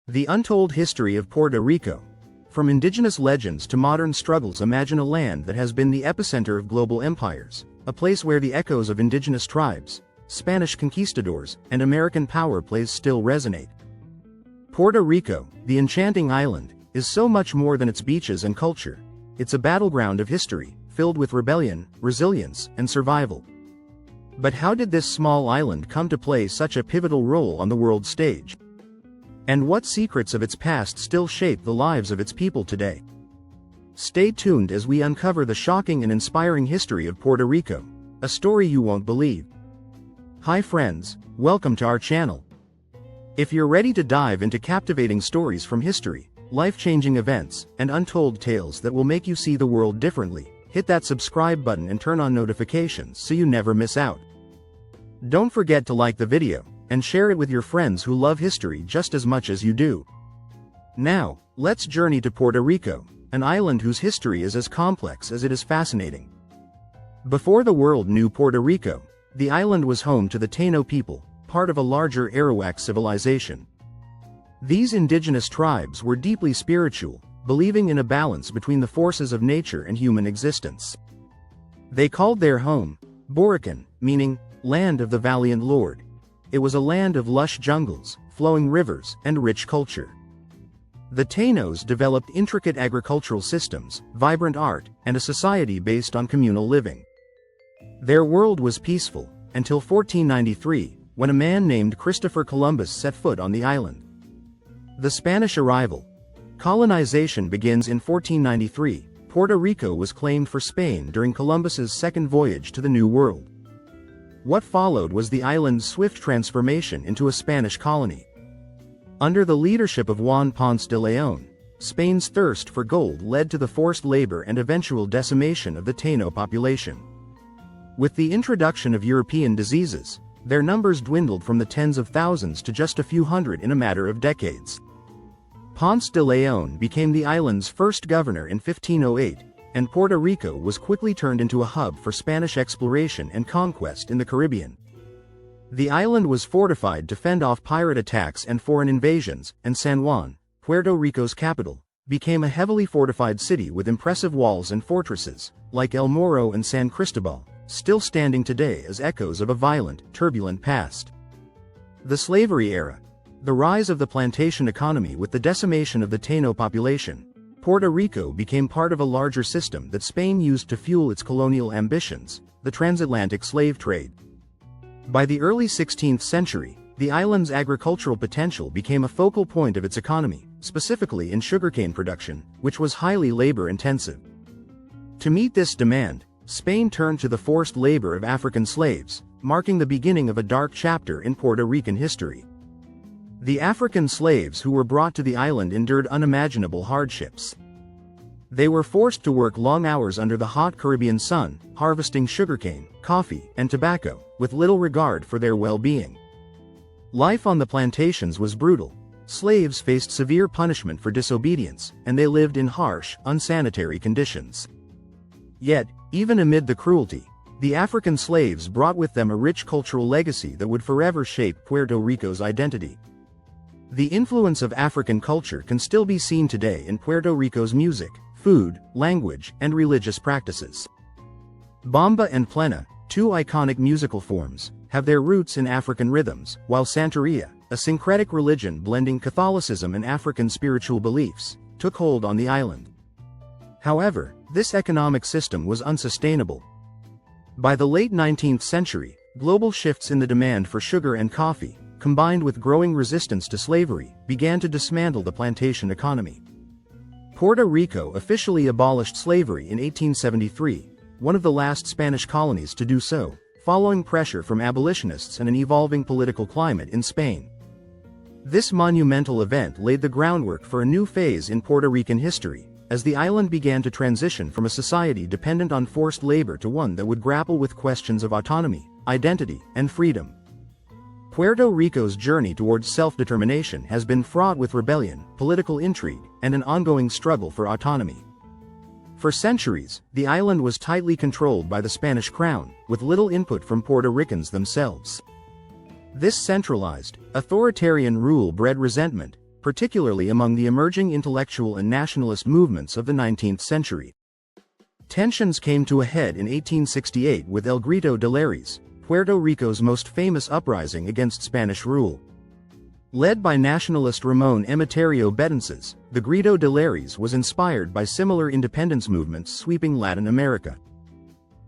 The untold history of Puerto Rico. From indigenous legends to modern struggles, imagine a land that has been the epicenter of global empires, a place where the echoes of indigenous tribes, Spanish conquistadors, and American power plays still resonate. Puerto Rico, the enchanting island, is so much more than its beaches and culture. It's a battleground of history, filled with rebellion, resilience, and survival. But how did this small island come to play such a pivotal role on the world stage? And what secrets of its past still shape the lives of its people today? Stay tuned as we uncover the shocking and inspiring history of Puerto Rico, a story you won't believe. Hi friends, welcome to our channel. If you're ready to dive into captivating stories from history, life-changing events, and untold tales that will make you see the world differently, hit that subscribe button and turn on notifications so you never miss out. Don't forget to like the video and share it with your friends who love history just as much as you do. Now, let's journey to Puerto Rico, an island whose history is as complex as it is fascinating. Before the world knew Puerto Rico, the island was home to the Taino people, part of a larger Arawak civilization. These indigenous tribes were deeply spiritual, believing in a balance between the forces of nature and human existence. They called their home Borican, meaning land of the valiant Lord. It was a land of lush jungles, flowing rivers, and rich culture. The Tainos developed intricate agricultural systems, vibrant art, and a society based on communal living. Their world was peaceful, until 1493, when a man named Christopher Columbus set foot on the island. The Spanish arrival. Colonization begins in 1493. Puerto Rico was claimed for Spain during Columbus's second voyage to the New World. What followed was the island's swift transformation into a Spanish colony. Under the leadership of Juan Ponce de León, Spain's thirst for gold led to the forced labor and eventual decimation of the Taino population. With the introduction of European diseases, their numbers dwindled from the tens of thousands to just a few hundred in a matter of decades. Ponce de León became the island's first governor in 1508, and Puerto Rico was quickly turned into a hub for Spanish exploration and conquest in the Caribbean. The island was fortified to fend off pirate attacks and foreign invasions, and San Juan, Puerto Rico's capital, became a heavily fortified city with impressive walls and fortresses, like El Morro and San Cristobal, still standing today as echoes of a violent, turbulent past. The slavery era. The rise of the plantation economy with the decimation of the Taino population. Puerto Rico became part of a larger system that Spain used to fuel its colonial ambitions, the transatlantic slave trade. By the early 16th century, the island's agricultural potential became a focal point of its economy, specifically in sugarcane production, which was highly labor-intensive. To meet this demand, Spain turned to the forced labor of African slaves, marking the beginning of a dark chapter in Puerto Rican history. The African slaves who were brought to the island endured unimaginable hardships. They were forced to work long hours under the hot Caribbean sun, harvesting sugarcane, coffee, and tobacco, with little regard for their well-being. Life on the plantations was brutal. Slaves faced severe punishment for disobedience, and they lived in harsh, unsanitary conditions. Yet, even amid the cruelty, the African slaves brought with them a rich cultural legacy that would forever shape Puerto Rico's identity. The influence of African culture can still be seen today in Puerto Rico's music, food, language, and religious practices. Bamba and plena, two iconic musical forms, have their roots in African rhythms, while Santeria, a syncretic religion blending Catholicism and African spiritual beliefs, took hold on the island. However, this economic system was unsustainable. By the late 19th century, global shifts in the demand for sugar and coffee, combined with growing resistance to slavery, began to dismantle the plantation economy. Puerto Rico officially abolished slavery in 1873, one of the last Spanish colonies to do so, following pressure from abolitionists and an evolving political climate in Spain. This monumental event laid the groundwork for a new phase in Puerto Rican history, as the island began to transition from a society dependent on forced labor to one that would grapple with questions of autonomy, identity, and freedom. Puerto Rico's journey towards self-determination has been fraught with rebellion, political intrigue, and an ongoing struggle for autonomy. For centuries, the island was tightly controlled by the Spanish crown, with little input from Puerto Ricans themselves. This centralized, authoritarian rule bred resentment, particularly among the emerging intellectual and nationalist movements of the 19th century. Tensions came to a head in 1868 with El Grito de Lares, Puerto Rico's most famous uprising against Spanish rule. Led by nationalist Ramon Emeterio Betances, the Grito de Lares was inspired by similar independence movements sweeping Latin America.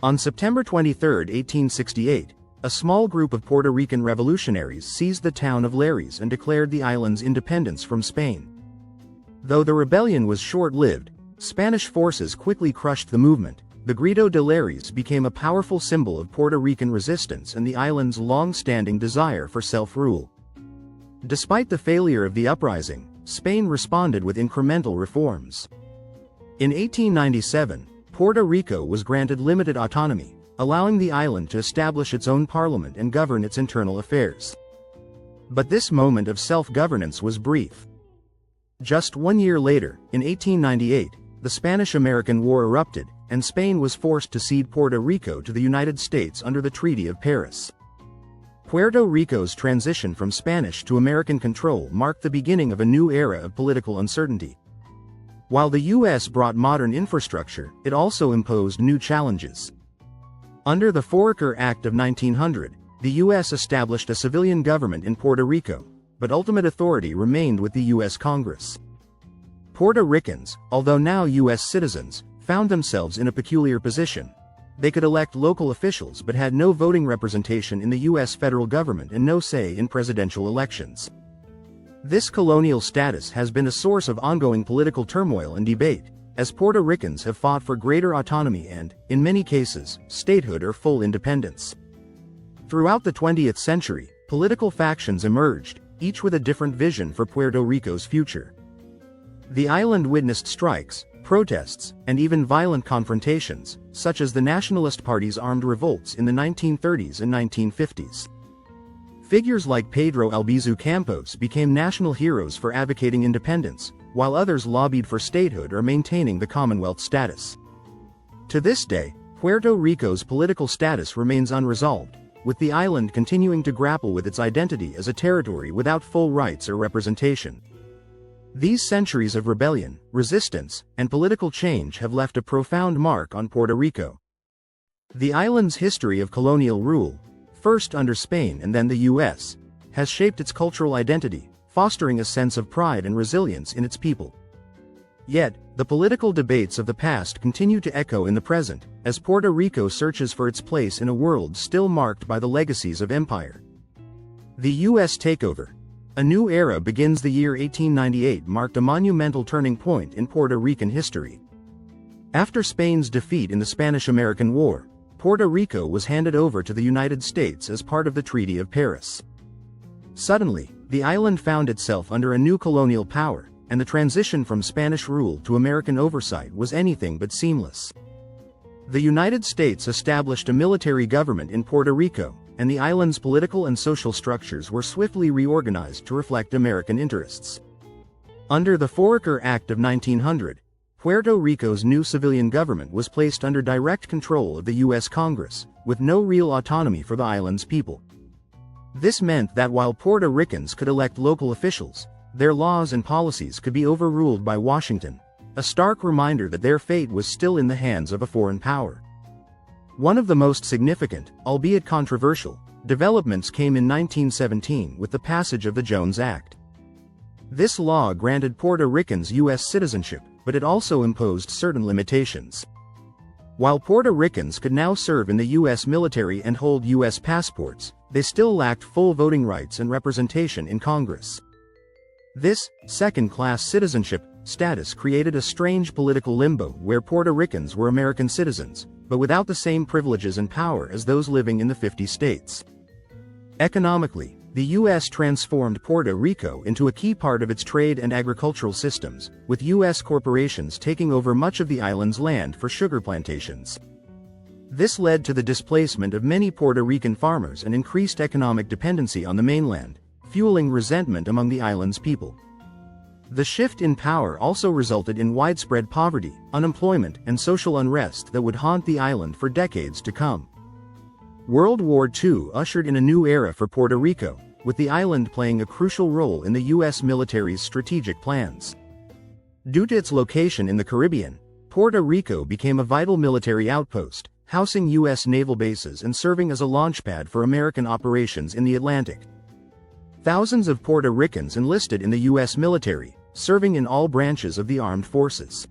On September 23, 1868, a small group of Puerto Rican revolutionaries seized the town of Lares and declared the island's independence from Spain. Though the rebellion was short-lived, Spanish forces quickly crushed the movement. The Grito de Lares became a powerful symbol of Puerto Rican resistance and the island's long-standing desire for self-rule. Despite the failure of the uprising, Spain responded with incremental reforms. In 1897, Puerto Rico was granted limited autonomy, allowing the island to establish its own parliament and govern its internal affairs. But this moment of self-governance was brief. Just 1 year later, in 1898, the Spanish-American War erupted, and Spain was forced to cede Puerto Rico to the United States under the Treaty of Paris. Puerto Rico's transition from Spanish to American control marked the beginning of a new era of political uncertainty. While the U.S. brought modern infrastructure, it also imposed new challenges. Under the Foraker Act of 1900, the U.S. established a civilian government in Puerto Rico, but ultimate authority remained with the U.S. Congress. Puerto Ricans, although now U.S. citizens, found themselves in a peculiar position. They could elect local officials but had no voting representation in the U.S. federal government and no say in presidential elections. This colonial status has been a source of ongoing political turmoil and debate, as Puerto Ricans have fought for greater autonomy and, in many cases, statehood or full independence. Throughout the 20th century, political factions emerged, each with a different vision for Puerto Rico's future. The island witnessed strikes, protests, and even violent confrontations, such as the Nationalist Party's armed revolts in the 1930s and 1950s. Figures like Pedro Albizu Campos became national heroes for advocating independence, while others lobbied for statehood or maintaining the Commonwealth status. To this day, Puerto Rico's political status remains unresolved, with the island continuing to grapple with its identity as a territory without full rights or representation. These centuries of rebellion, resistance, and political change have left a profound mark on Puerto Rico. The island's history of colonial rule, first under Spain and then the U.S., has shaped its cultural identity, fostering a sense of pride and resilience in its people. Yet, the political debates of the past continue to echo in the present, as Puerto Rico searches for its place in a world still marked by the legacies of empire. The U.S. takeover. A new era begins. The year 1898 marked a monumental turning point in Puerto Rican history. After Spain's defeat in the Spanish-American War, Puerto Rico was handed over to the United States as part of the Treaty of Paris. Suddenly, the island found itself under a new colonial power, and the transition from Spanish rule to American oversight was anything but seamless. The United States established a military government in Puerto Rico, and the island's political and social structures were swiftly reorganized to reflect American interests. Under the Foraker Act of 1900, Puerto Rico's new civilian government was placed under direct control of the U.S. Congress, with no real autonomy for the island's people. This meant that while Puerto Ricans could elect local officials, their laws and policies could be overruled by Washington, a stark reminder that their fate was still in the hands of a foreign power. One of the most significant, albeit controversial, developments came in 1917 with the passage of the Jones Act. This law granted Puerto Ricans U.S. citizenship, but it also imposed certain limitations. While Puerto Ricans could now serve in the U.S. military and hold U.S. passports, they still lacked full voting rights and representation in Congress. This second-class citizenship status created a strange political limbo where Puerto Ricans were American citizens, but without the same privileges and power as those living in the 50 states. Economically, the U.S. transformed Puerto Rico into a key part of its trade and agricultural systems, with U.S. corporations taking over much of the island's land for sugar plantations. This led to the displacement of many Puerto Rican farmers and increased economic dependency on the mainland, fueling resentment among the island's people. The shift in power also resulted in widespread poverty, unemployment, and social unrest that would haunt the island for decades to come. World War II ushered in a new era for Puerto Rico, with the island playing a crucial role in the U.S. military's strategic plans. Due to its location in the Caribbean, Puerto Rico became a vital military outpost, housing U.S. naval bases and serving as a launchpad for American operations in the Atlantic. Thousands of Puerto Ricans enlisted in the U.S. military, serving in all branches of the armed forces.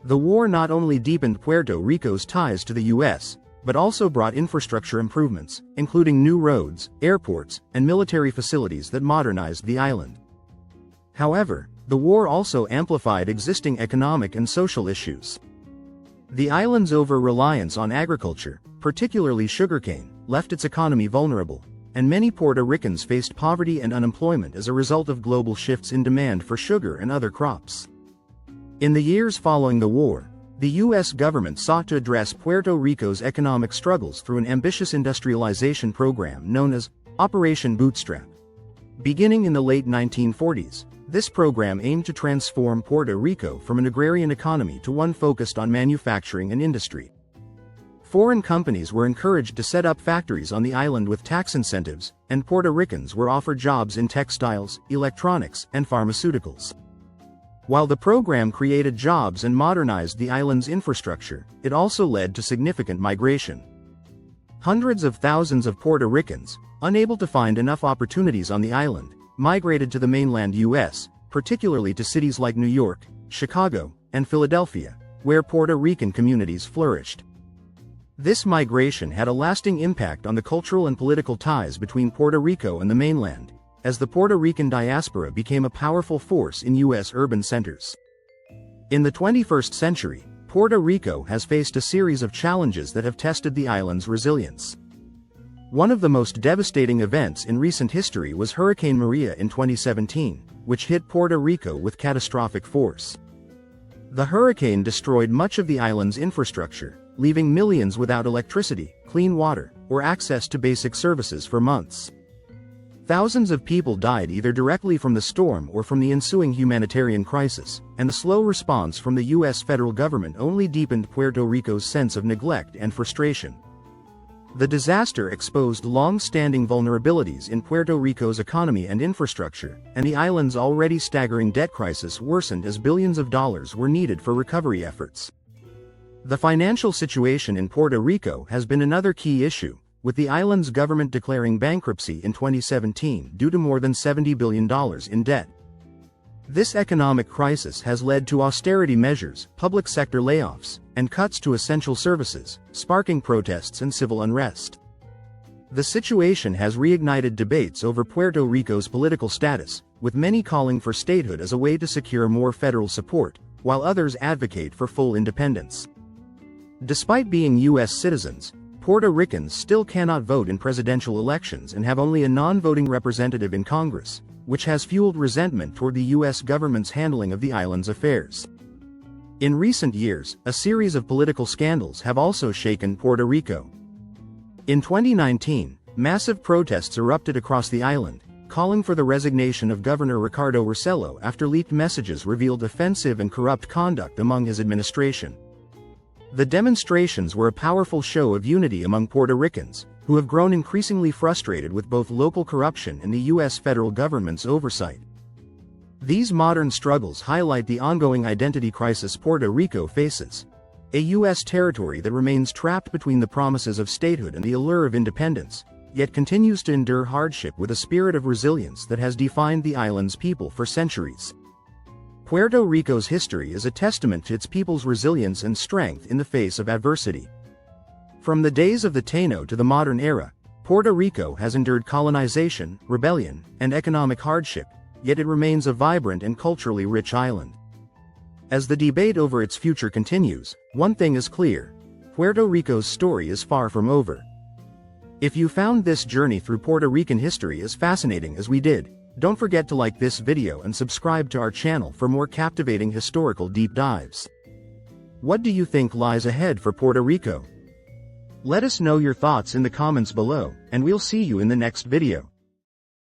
The war not only deepened Puerto Rico's ties to the U.S., but also brought infrastructure improvements, including new roads, airports, and military facilities that modernized the island. However, the war also amplified existing economic and social issues. The island's over-reliance on agriculture, particularly sugarcane, left its economy vulnerable, and many Puerto Ricans faced poverty and unemployment as a result of global shifts in demand for sugar and other crops. In the years following the war, the U.S. government sought to address Puerto Rico's economic struggles through an ambitious industrialization program known as Operation Bootstrap. Beginning in the late 1940s, this program aimed to transform Puerto Rico from an agrarian economy to one focused on manufacturing and industry. Foreign companies were encouraged to set up factories on the island with tax incentives, and Puerto Ricans were offered jobs in textiles, electronics, and pharmaceuticals. While the program created jobs and modernized the island's infrastructure, it also led to significant migration. Hundreds of thousands of Puerto Ricans, unable to find enough opportunities on the island, migrated to the mainland U.S., particularly to cities like New York, Chicago, and Philadelphia, where Puerto Rican communities flourished. This migration had a lasting impact on the cultural and political ties between Puerto Rico and the mainland, as the Puerto Rican diaspora became a powerful force in U.S. urban centers. In the 21st century, Puerto Rico has faced a series of challenges that have tested the island's resilience. One of the most devastating events in recent history was Hurricane Maria in 2017, which hit Puerto Rico with catastrophic force. The hurricane destroyed much of the island's infrastructure, leaving millions without electricity, clean water, or access to basic services for months. Thousands of people died either directly from the storm or from the ensuing humanitarian crisis, and the slow response from the U.S. federal government only deepened Puerto Rico's sense of neglect and frustration. The disaster exposed long-standing vulnerabilities in Puerto Rico's economy and infrastructure, and the island's already staggering debt crisis worsened as billions of dollars were needed for recovery efforts. The financial situation in Puerto Rico has been another key issue, with the island's government declaring bankruptcy in 2017 due to more than $70 billion in debt. This economic crisis has led to austerity measures, public sector layoffs, and cuts to essential services, sparking protests and civil unrest. The situation has reignited debates over Puerto Rico's political status, with many calling for statehood as a way to secure more federal support, while others advocate for full independence. Despite being U.S. citizens, Puerto Ricans still cannot vote in presidential elections and have only a non-voting representative in Congress, which has fueled resentment toward the U.S. government's handling of the island's affairs. In recent years, a series of political scandals have also shaken Puerto Rico. In 2019, massive protests erupted across the island, calling for the resignation of Governor Ricardo Rossello after leaked messages revealed offensive and corrupt conduct among his administration. The demonstrations were a powerful show of unity among Puerto Ricans, who have grown increasingly frustrated with both local corruption and the U.S. federal government's oversight. These modern struggles highlight the ongoing identity crisis Puerto Rico faces, a U.S. territory that remains trapped between the promises of statehood and the allure of independence, yet continues to endure hardship with a spirit of resilience that has defined the island's people for centuries. Puerto Rico's history is a testament to its people's resilience and strength in the face of adversity. From the days of the Taino to the modern era, Puerto Rico has endured colonization, rebellion, and economic hardship, yet it remains a vibrant and culturally rich island. As the debate over its future continues, one thing is clear: Puerto Rico's story is far from over. If you found this journey through Puerto Rican history as fascinating as we did, don't forget to like this video and subscribe to our channel for more captivating historical deep dives. What do you think lies ahead for Puerto Rico? Let us know your thoughts in the comments below, and we'll see you in the next video.